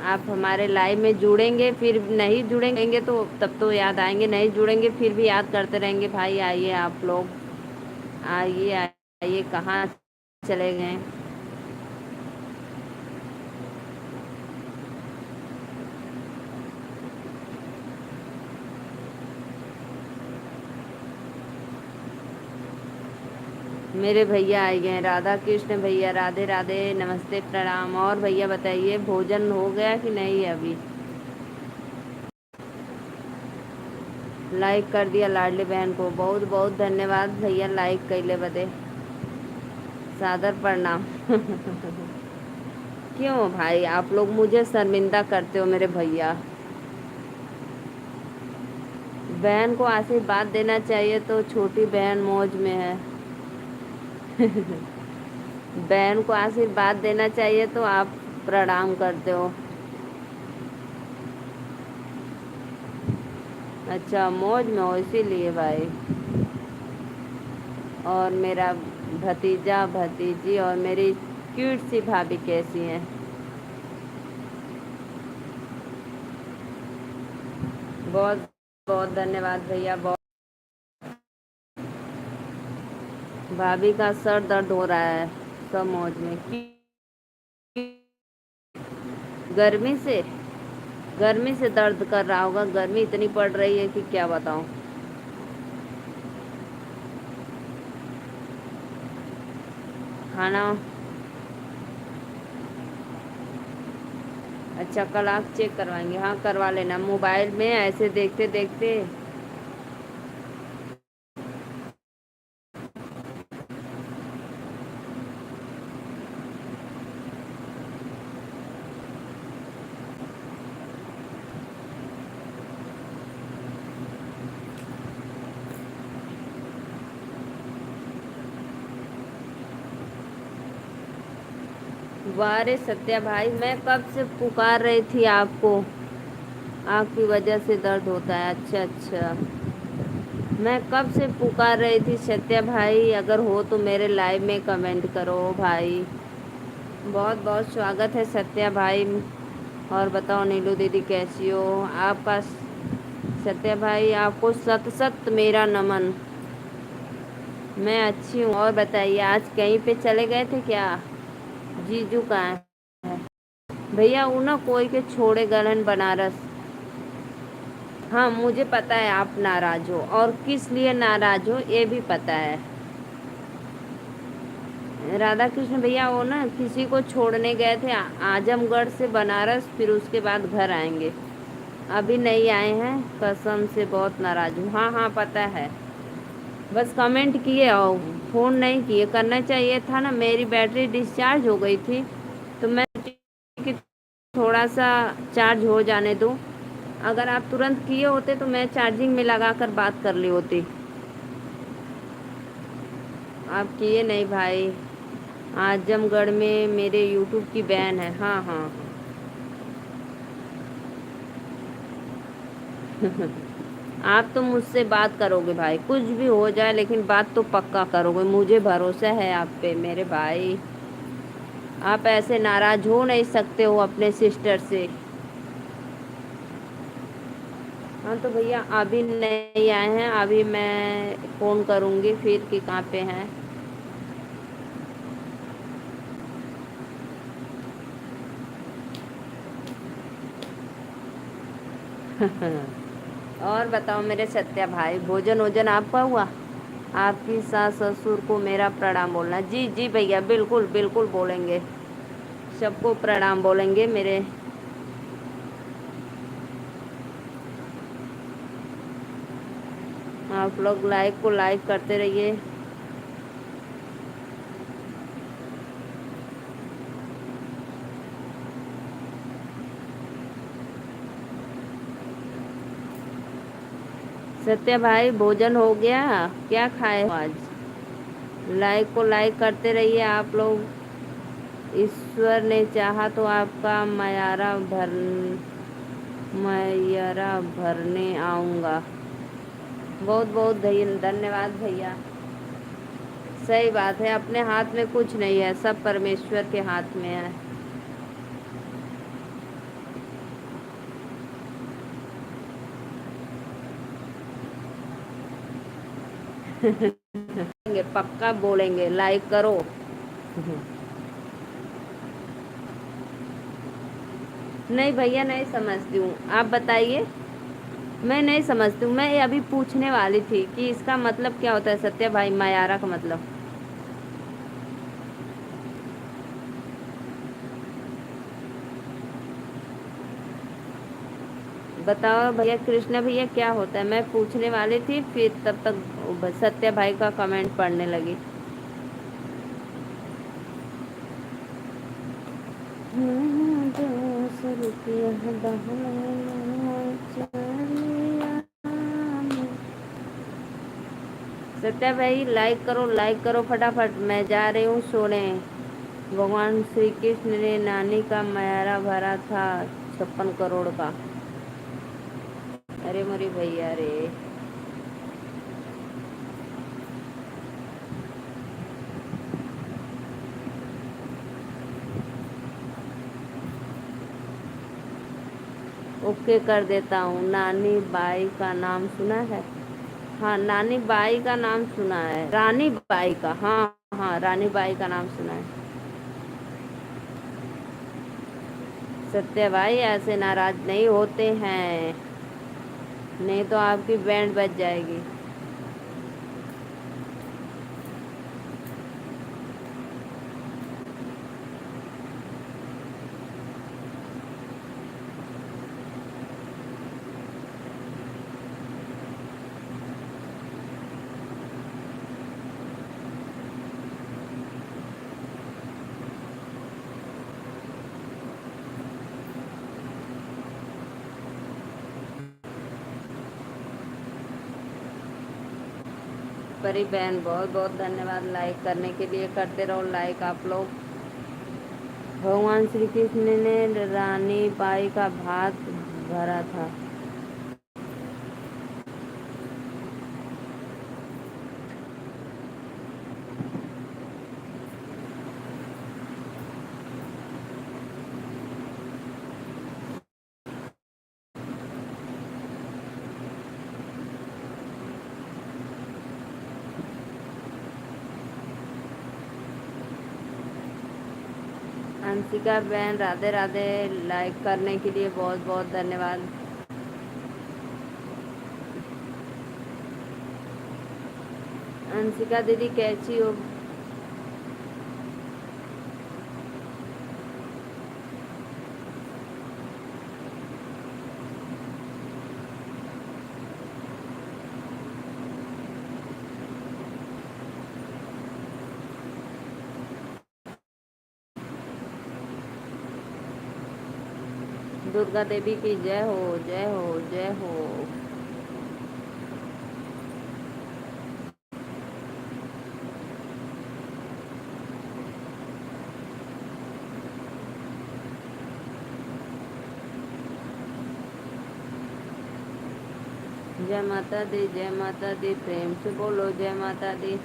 आप हमारे लाइव में जुड़ेंगे, फिर नहीं जुड़ेंगे तो तब तो याद आएंगे, नहीं जुड़ेंगे फिर भी याद करते रहेंगे। भाई आइए आप लोग, आइए आइए, कहाँ चले गए? मेरे भैया आ गए हैं, राधा कृष्ण भैया, राधे राधे, नमस्ते, प्रणाम। और भैया बताइए, भोजन हो गया कि नहीं अभी? लाइक कर दिया लाडली बहन को, बहुत बहुत धन्यवाद भैया लाइक कैले बदे। सादर प्रणाम। क्यों भाई आप लोग मुझे शर्मिंदा करते हो मेरे भैया? बहन को आशीर्वाद देना चाहिए, तो छोटी बहन मौज में है। बहन को आशीर्वाद देना चाहिए तो आप प्रणाम करते हो। अच्छा, मौज में हो इसीलिए भाई। और मेरा भतीजा भतीजी और मेरी क्यूट सी भाभी कैसी हैं? बहुत बहुत धन्यवाद भैया, बहुत। भाभी का सर दर्द हो रहा है, सब मौज में। गर्मी से गर्मी से दर्द कर रहा होगा, गर्मी इतनी पड़ रही है कि क्या बताऊं। खाना। अच्छा, कल आँख चेक करवाएंगे? हाँ करवा लेना, मोबाइल में ऐसे देखते देखते। वाह रे सत्या भाई, मैं कब से पुकार रही थी आपको। आपकी वजह से दर्द होता है, अच्छा अच्छा। मैं कब से पुकार रही थी सत्या भाई, अगर हो तो मेरे लाइव में कमेंट करो भाई। बहुत बहुत स्वागत है सत्या भाई। और बताओ नीलू दीदी कैसी हो? आपका सत्या भाई, आपको सत सत मेरा नमन। मैं अच्छी हूँ। और बताइए, आज कहीं पे चले गए थे क्या? जीजू कहाँ है? भैया वो ना कोई के छोड़े गलन बनारस। हाँ मुझे पता है आप नाराज हो, और किस लिए नाराज हो ये भी पता है। राधा कृष्ण भैया वो ना किसी को छोड़ने गए थे आजमगढ़ से बनारस, फिर उसके बाद घर आएंगे। अभी नहीं आए हैं, कसम से बहुत नाराज हूँ। हाँ हाँ पता है। बस कमेंट किए और फोन नहीं किए, करना चाहिए था ना। मेरी बैटरी डिस्चार्ज हो गई थी, तो मैं सोची कि थोड़ा सा चार्ज हो जाने दूँ। अगर आप तुरंत किए होते तो मैं चार्जिंग में लगा कर बात कर ली होती। आप किए नहीं भाई। आजमगढ़ में मेरे यूट्यूब की बैन है। हाँ हाँ हाँ। आप तो मुझसे बात करोगे भाई, कुछ भी हो जाए लेकिन बात तो पक्का करोगे, मुझे भरोसा है आप पे मेरे भाई। आप ऐसे नाराज हो नहीं सकते हो अपने सिस्टर से। हाँ तो भैया अभी नहीं आए हैं, अभी मैं फोन करूंगी फिर कि कहाँ पे हैं। और बताओ मेरे सत्या भाई, भोजन वोजन आपका हुआ? आपकी सास ससुर को मेरा प्रणाम बोलना। जी जी भैया, बिल्कुल बिल्कुल बोलेंगे, सबको प्रणाम बोलेंगे मेरे। आप लोग लाइक को लाइक करते रहिए। सत्या भाई भोजन हो गया? क्या खाए हो आज? लाइक को लाइक करते रहिए आप लोग। ईश्वर ने चाहा तो आपका मयरा भरने आऊँगा। बहुत बहुत धन्यवाद भैया। सही बात है, अपने हाथ में कुछ नहीं है, सब परमेश्वर के हाथ में है। पक्का बोलेंगे, लाइक करो। नहीं भैया नहीं समझती हूँ, आप बताइए। मैं नहीं समझती हूँ, मैं ये अभी पूछने वाली थी कि इसका मतलब क्या होता है सत्या भाई, मायारा का मतलब। बताओ भैया, कृष्ण भैया क्या होता है, मैं पूछने वाली थी, फिर तब तक सत्या भाई का कमेंट पढ़ने लगी। सत्या भाई लाइक करो फटाफट, मैं जा रही हूँ सोने। भगवान श्री कृष्ण ने नानी का मयारा भरा था 56 करोड़ का। अरे मोरी भैया रे। ओके कर देता हूँ। नानी बाई का नाम सुना है? हाँ नानी बाई का नाम सुना है, रानी बाई का, हाँ हाँ रानी बाई का नाम सुना है। सत्य भाई ऐसे नाराज नहीं होते हैं, नहीं तो आपकी बैंड बज जाएगी। परी बहन बहुत बहुत धन्यवाद लाइक करने के लिए, करते रहो लाइक आप लोग। भगवान श्री कृष्ण ने रानी बाई का भात भरा था। अंशिका बहन राधे राधे, लाइक करने के लिए बहुत बहुत धन्यवाद। अंशिका दीदी कैसी हो? दुर्गा देवी की जय हो, जय हो, जय हो। जय माता दी, जय माता दी, प्रेम से बोलो जय माता दी।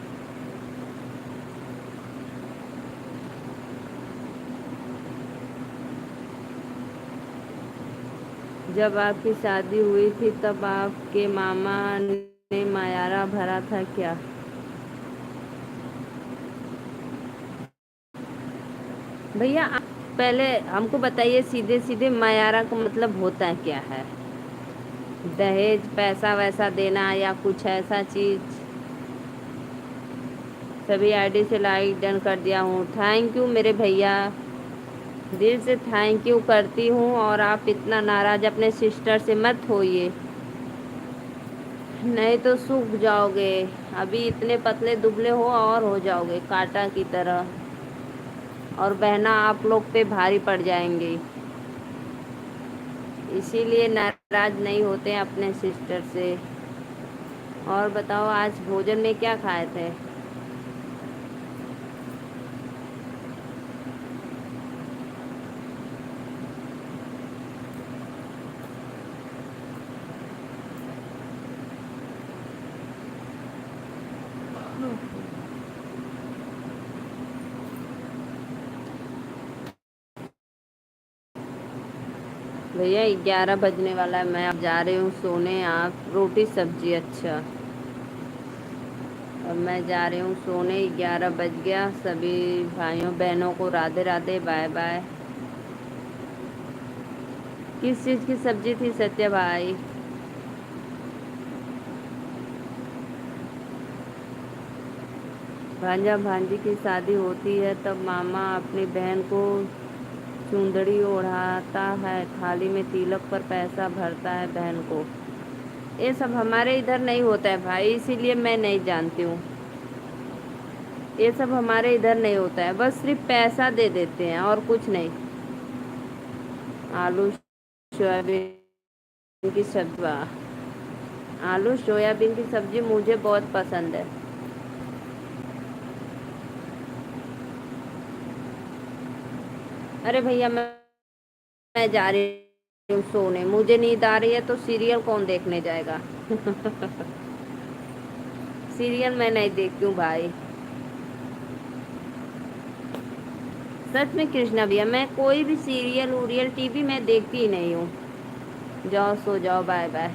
जब आपकी शादी हुई थी तब आपके मामा ने मायारा भरा था क्या? भैया आप पहले हमको बताइए सीधे सीधे, मायारा का मतलब होता है क्या है? दहेज पैसा वैसा देना या कुछ ऐसा चीज? सभी आईडी से लाइक डन कर दिया हूँ, थैंक यू मेरे भैया, दिल से थैंक यू करती हूँ। और आप इतना नाराज अपने सिस्टर से मत होइए, नहीं तो सूख जाओगे। अभी इतने पतले दुबले हो और हो जाओगे कांटा की तरह, और बहना आप लोग पे भारी पड़ जाएंगे। इसीलिए नाराज नहीं होते हैं अपने सिस्टर से। और बताओ आज भोजन में क्या खाए थे? भैया 11 बजने वाला है, मैं अब जा रही हूँ सोने। आप रोटी सब्जी, अच्छा अब मैं जा रही हूँ सोने, 11 बज गया। सभी भाइयों बहनों को राधे राधे, बाय बाय। किस चीज़ की सब्जी थी सत्य भाई? भांजा भांजी की शादी होती है तब मामा अपनी बहन को चुंदड़ी ओढ़ाता है, थाली में तिलक पर पैसा भरता है बहन को। ये सब हमारे इधर नहीं होता है भाई, इसीलिए मैं नहीं जानती हूँ। ये सब हमारे इधर नहीं होता है, बस सिर्फ पैसा दे देते हैं और कुछ नहीं। आलू सोयाबीन की सब्जी, आलू सोयाबीन की सब्जी मुझे बहुत पसंद है। अरे भैया मैं जा रही हूँ सोने, मुझे नींद आ रही है, तो सीरियल कौन देखने जाएगा? सीरियल मैं नहीं देखती हूँ भाई, सच में कृष्णा भैया, मैं कोई भी सीरियल उरियल टीवी मैं देखती ही नहीं हूँ। जाओ सो जाओ, बाय बाय।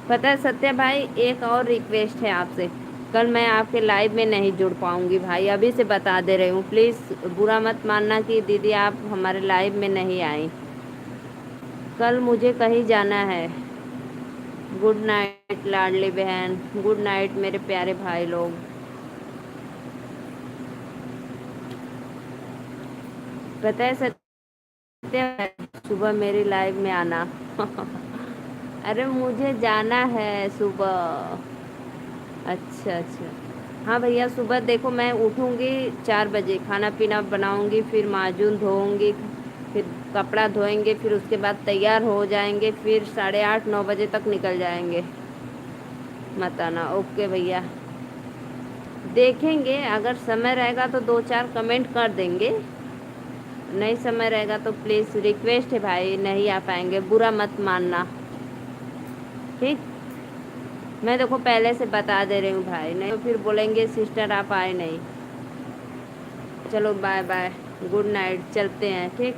पता है सत्य भाई, एक और रिक्वेस्ट है आपसे। कल मैं आपके लाइव में नहीं जुड़ पाऊंगी भाई, अभी से बता दे रही हूँ। प्लीज़ बुरा मत मानना कि दीदी आप हमारे लाइव में नहीं आई। कल मुझे कहीं जाना है। गुड नाइट लाडली बहन, गुड नाइट मेरे प्यारे भाई लोग। पता है सत्य है, सुबह मेरी लाइव में आना। अरे मुझे जाना है सुबह। अच्छा अच्छा। हाँ भैया, सुबह देखो मैं उठूँगी 4 बजे, खाना पीना बनाऊँगी, फिर माजून धोऊँगी, फिर कपड़ा धोएंगे, फिर उसके बाद तैयार हो जाएंगे, फिर 8:30-9 बजे तक निकल जाएंगे। मत आना। ओके भैया, देखेंगे अगर समय रहेगा तो 2-4 कमेंट कर देंगे, नहीं समय रहेगा तो प्लीज़ रिक्वेस्ट है भाई, नहीं आ पाएंगे, बुरा मत मानना, ठीक। मैं देखो पहले से बता दे रही हूँ भाई, नहीं तो फिर बोलेंगे सिस्टर आप आए नहीं। चलो बाय बाय, गुड नाइट, चलते हैं, ठीक।